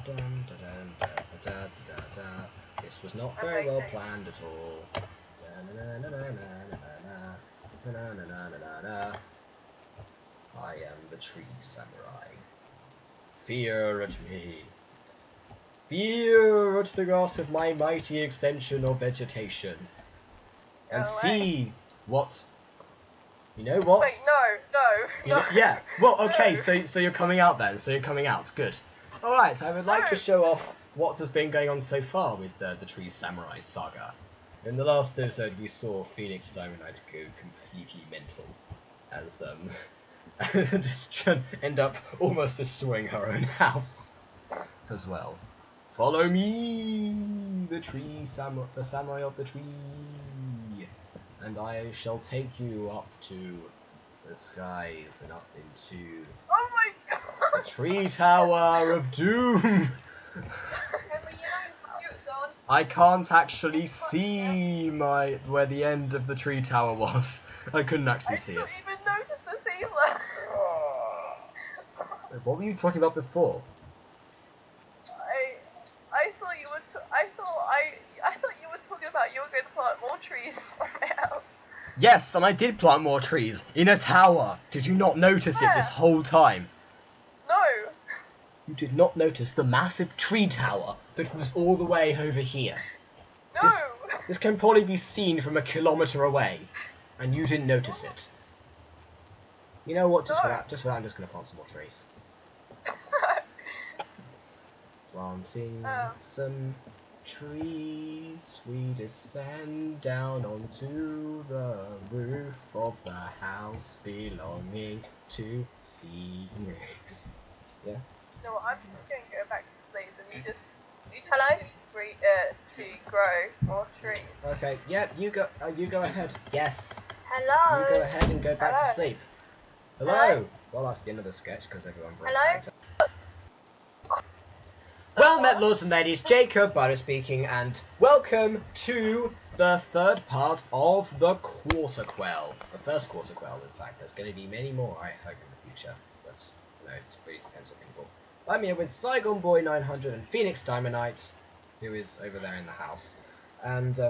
Dun, da, dun, da, da, da, da, da. This was not very well planned at all. I am the tree samurai. Fear at me. Fear at the grass of my mighty extension of vegetation. And see what... You know what? Wait, no. Yeah, well, okay, so you're coming out then. So you're coming out. Good. Alright, I would like to show off what has been going on so far with the Tree Samurai saga. In the last episode, we saw Phoenix Diamond Knight go completely mental. As, just end up almost destroying her own house. As well. Follow me, the samurai of the tree. And I shall take you up to the skies and up into the tree tower of doom. I can't actually see where the end of the tree tower was. I couldn't actually see it. I didn't even notice the Caesar. What were you talking about before? I thought you were talking about you were going to plant more trees on my house. Yes, and I did plant more trees in a tower. Did you not notice it this whole time? No. You did not notice the massive tree tower that was all the way over here. No. This can probably be seen from a kilometre away, and you didn't notice it. You know what? Just for that, I'm just going to plant some more trees. Planting some trees, we descend down onto the roof of the house belonging to Phoenix. Yeah. No, I'm just going to go back to sleep, and you just hello to grow more trees. Okay. Yeah. You go ahead. Yes. Hello. You go ahead and go back to sleep. Hello. Well, that's the end of the sketch because everyone broke out. Well met, lords and ladies, Jacob Butter speaking, and welcome to the third part of the Quater Quell. The first Quater Quell, in fact. There's going to be many more, I hope, in the future. But, you know, it really depends on people. I'm here with Saigon Boy 900 and Phoenix Diamond Knight, who is over there in the house. And,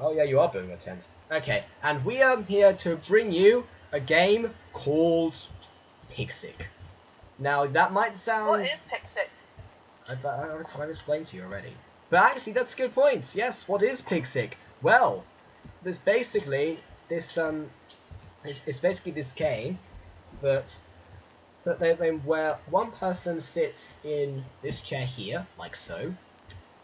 oh yeah, you are building a tent. Okay, and we are here to bring you a game called Pixig. Now, that might sound... What is Pixig? I've explained to you already. But actually, that's a good point. Yes, what is Pixig? Well, there's basically this it's basically this game that where one person sits in this chair here, like so,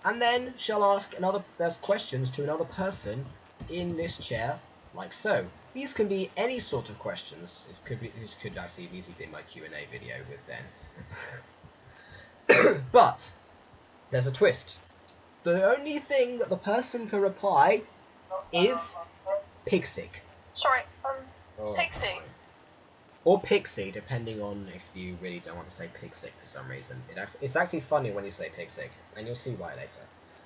and then shall ask there's questions to another person in this chair, like so. These can be any sort of questions. This could actually easily be my Q&A video with Ben. But there's a twist. The only thing that the person can reply is Pixig. Sorry, Pixie. Or Pixie, depending on if you really don't want to say Pixig for some reason. It's actually funny when you say Pixig, and you'll see why later.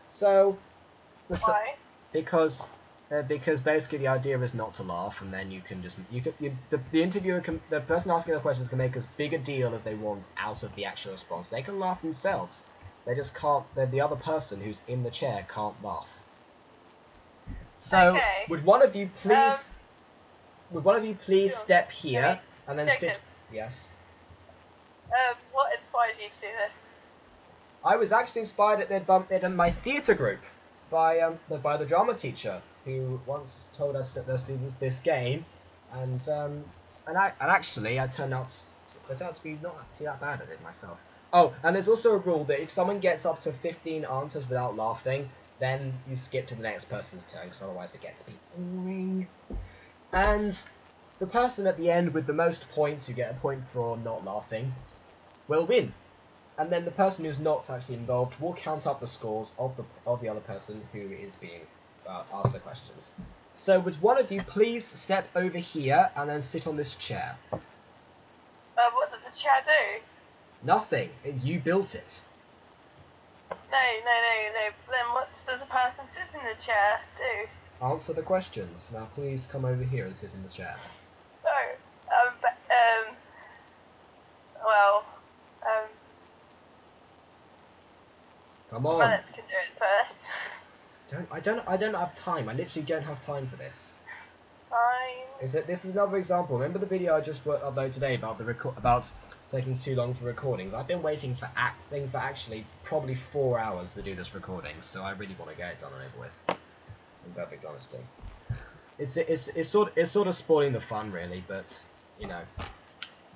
So, why? Because basically the idea is not to laugh, and then the interviewer the person asking the questions can make as big a deal as they want out of the actual response. They can laugh themselves. They just can't. The other person who's in the chair can't laugh. So, okay. would one of you please step here and then sit? Yes. What inspired you to do this? I was actually inspired at my theatre group by the drama teacher, who once told us that let's do this game, and actually I turned out to be not actually that bad at it myself. Oh, and there's also a rule that if someone gets up to 15 answers without laughing, then you skip to the next person's turn, because otherwise it gets a bit boring. And the person at the end with the most points, you get a point for not laughing, will win. And then the person who's not actually involved will count up the scores of the other person who is being asked the questions. So would one of you please step over here and then sit on this chair? What does the chair do? Nothing. You built it. No. Then what does the person sitting in the chair do? Answer the questions. Now please come over here and sit in the chair. Come on. Alex can do it first. I don't have time. I literally don't have time for this. Fine. This is another example. Remember the video I just uploaded today about about taking too long for recordings? I've been waiting for actually probably 4 hours to do this recording, so I really want to get it done and over with. In perfect honesty, it's sort of spoiling the fun, really, but you know.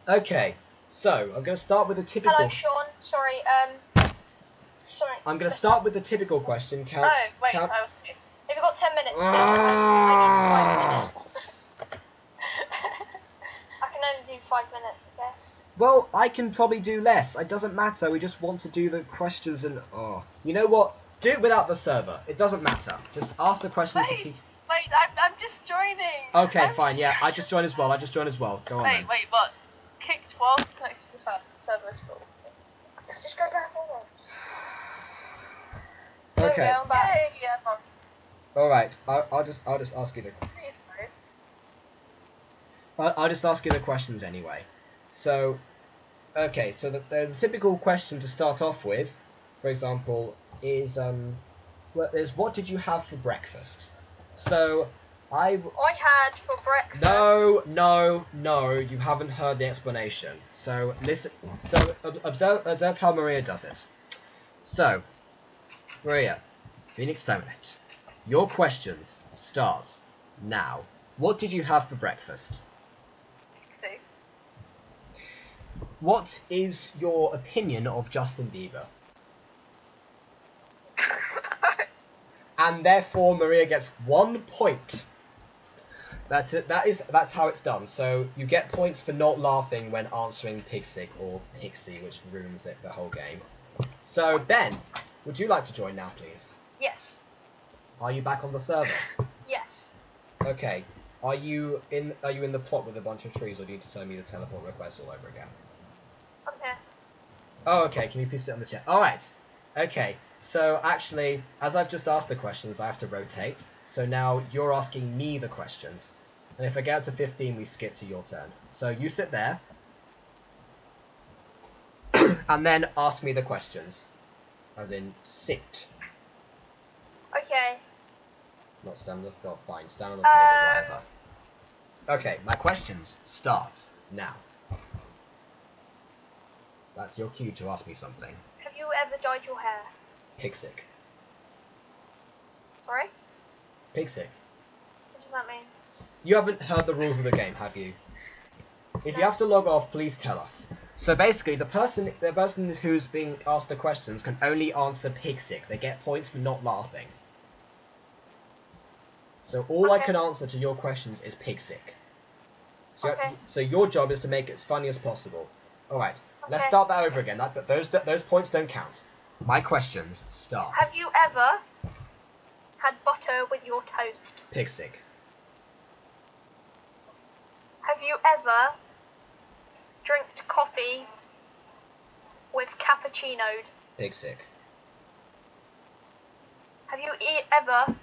Okay, so I'm going to start with a typical. Hello, Sean. Sorry. Sorry. I'm going to start with the typical question. Oh, wait. I was kicked. Have you got 10 minutes? Still? I need 5 minutes. I can only do 5 minutes, okay? Well, I can probably do less. It doesn't matter. We just want to do the questions and... Oh. You know what? Do it without the server. It doesn't matter. Just ask the questions to people. Wait, I'm just joining. Okay, fine. Yeah, I just joined as well. Go on then. Wait, what? Kicked whilst connected to her. Server's full. Just go back on. Okay. I'm back. Yeah, Mum. All right. I'll just ask you the. Please, I'll just ask you the questions anyway. So, okay. So the typical question to start off with, for example, is what did you have for breakfast? So I had for breakfast. No, you haven't heard the explanation. So listen. So observe how Maria does it. So, Maria, Phoenix Terminate. Your questions start now. What did you have for breakfast? Pixie. What is your opinion of Justin Bieber? And therefore, Maria gets 1 point. That's it. That's how it's done. So you get points for not laughing when answering Pigsick or Pixie, which ruins it the whole game. So Ben, would you like to join now, please? Yes. Are you back on the server? Yes. Okay. Are you in the plot with a bunch of trees, or do you need to send me the teleport request all over again? I'm here. Oh, okay. Can you please sit on the chair? All right. Okay. So actually, as I've just asked the questions, I have to rotate. So now you're asking me the questions, and if I get up to 15, we skip to your turn. So you sit there, and then ask me the questions, as in sit. Okay. Not stand on the fine. Stand on the table, whatever. Okay, my questions start now. That's your cue to ask me something. Have you ever dyed your hair? Pigsick. Sorry? Pigsick. What does that mean? You haven't heard the rules of the game, have you? If No. you have to log off, please tell us. So basically, the person who's being asked the questions can only answer Pigsick. They get points for not laughing. So all I can answer to your questions is Pigsick. So your job is to make it as funny as possible. All right, let's start that over again. Those points don't count. My questions start. Have you ever had butter with your toast? Pigsick. Have you ever drank coffee with cappuccino? Pigsick. Have you ever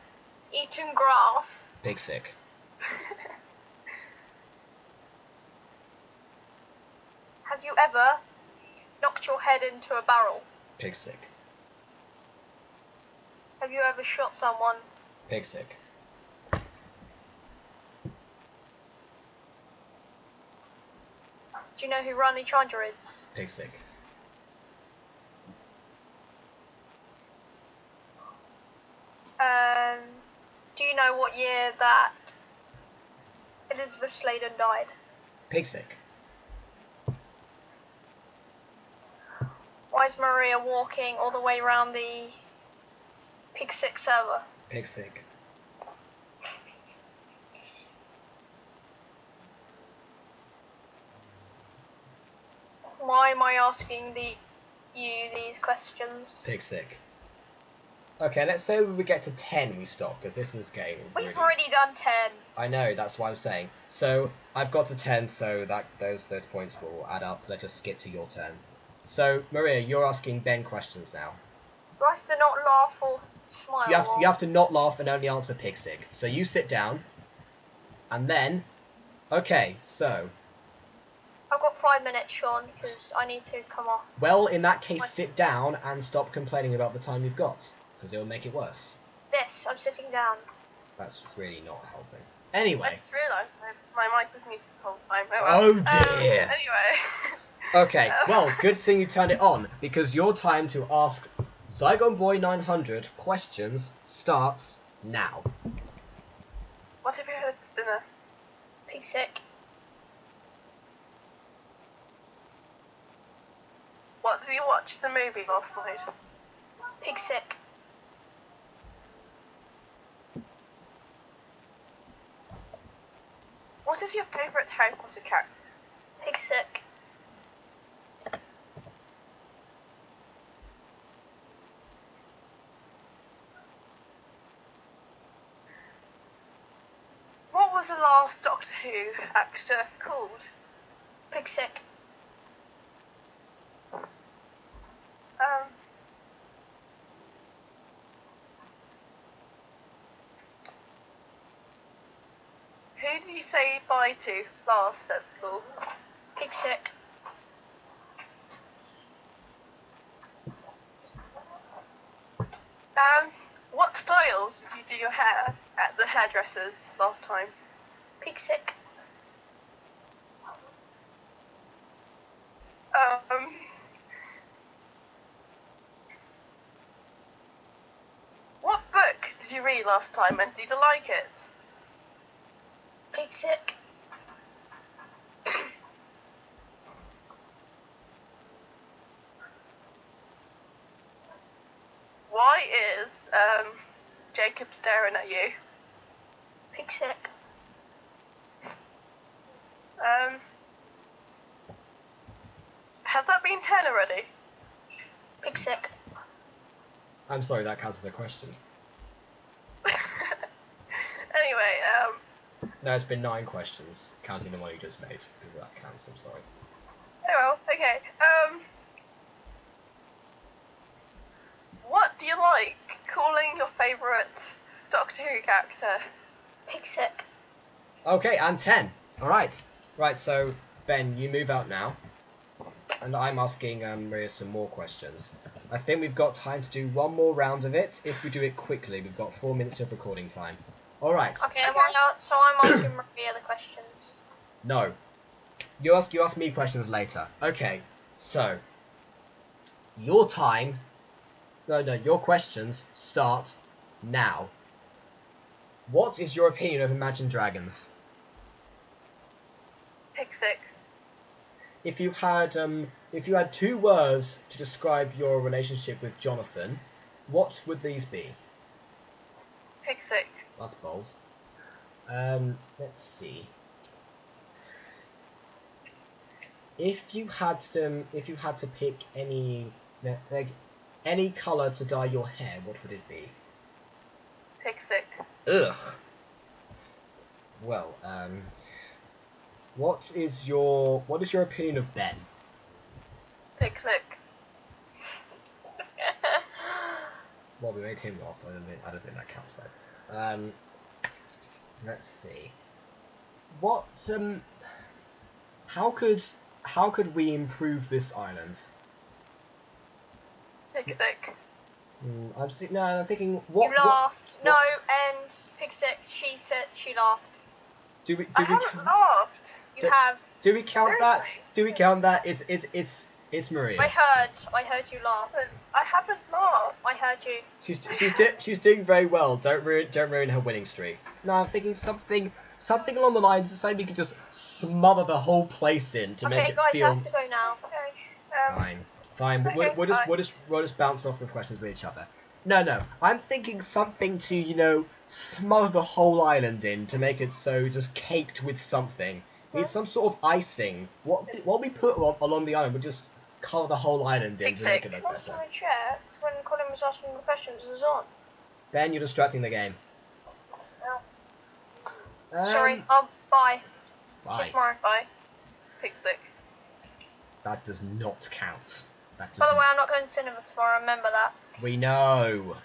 eaten grass? Pigsick. Have you ever knocked your head into a barrel? Pigsick. Have you ever shot someone? Pigsick. Do you know who Rani Chandra is? Pigsick. Do you know what year that Elizabeth Sladen died? Pigsick. Why is Maria walking all the way around the Pigsick server? Pigsick. Why am I asking you these questions? Pigsick. Okay, let's say we get to 10 we stop, because this is game. We've already done 10. I know, that's what I'm saying. So, I've got to 10, so that those points will add up. Let's just skip to your turn. So, Maria, you're asking Ben questions now. Do I have to not laugh or smile? You have to not laugh and only answer Pigsick. So you sit down, and then... Okay, so... I've got 5 minutes, Sean, because I need to come off. Well, in that case, sit down and stop complaining about the time you've got, because it'll make it worse. I'm sitting down. That's really not helping. Anyway. I just realised my mic was muted the whole time. Oh dear. Anyway. Okay, well, good thing you turned it on, because your time to ask Zygon Boy 900 questions starts now. What have you had for dinner? Pig sick. What did you watch the movie last night? Pig sick. What is your favourite Harry Potter character? Pig sick. What was the last Doctor Who actor called? Pig sick. Who did you say bye to last at school? Pig sick. What styles did you do your hair at the hairdressers last time? Pig sick. What book did you read last time and did you like it? Pig sick. Why is Jacob staring at you? Pig sick. Has that been 10 already? Pig sick. I'm sorry, that counts as a question. Anyway, No, it's been 9 questions, counting the one you just made, because that counts, I'm sorry. oh well, okay. What do you like calling your favourite Doctor Who character? Pig sick. Okay, and 10. Alright. Right, so, Ben, you move out now. And I'm asking Maria some more questions. I think we've got time to do one more round of it. If we do it quickly, we've got 4 minutes of recording time. Alright. Okay, so I'm asking Maria the questions. No. You ask me questions later. Okay, so your time your questions start now. What is your opinion of Imagine Dragons? Pig sick. If you had 2 words to describe your relationship with Jonathan, what would these be? Pig sick. That's bold. Let's see. If you had to pick any colour to dye your hair, what would it be? Pig sick. Ugh. Well, what is your opinion of Ben? Pig sick. Well, we made him off. I don't think that counts though. Let's see. What how could we improve this island? Pig sick. I'm thinking what. You laughed. What, No, and Pig sick. She said she laughed. I haven't laughed. You have. Do we count that? Seriously? Do we count that? It's Maria. I heard you laugh. I haven't laughed. I heard you. She's doing very well. Don't ruin her winning streak. No, I'm thinking something along the lines of something we could just smother the whole place in to make Okay, it guys, feel. I have to go now. Okay. Fine. Okay, We'll just bounce off with questions with each other. No. I'm thinking something to smother the whole island in to make it so just caked with something. We need some sort of icing. What we put along the island would just cover the whole island in to make it look Last better. time I checked, when Colin was asking the questions, it was on. Ben, you're distracting the game. Sorry. Bye. See you Bye. tomorrow. Bye. Pig sick. That does not count. By the way, I'm not going to cinema tomorrow. Remember that. We know.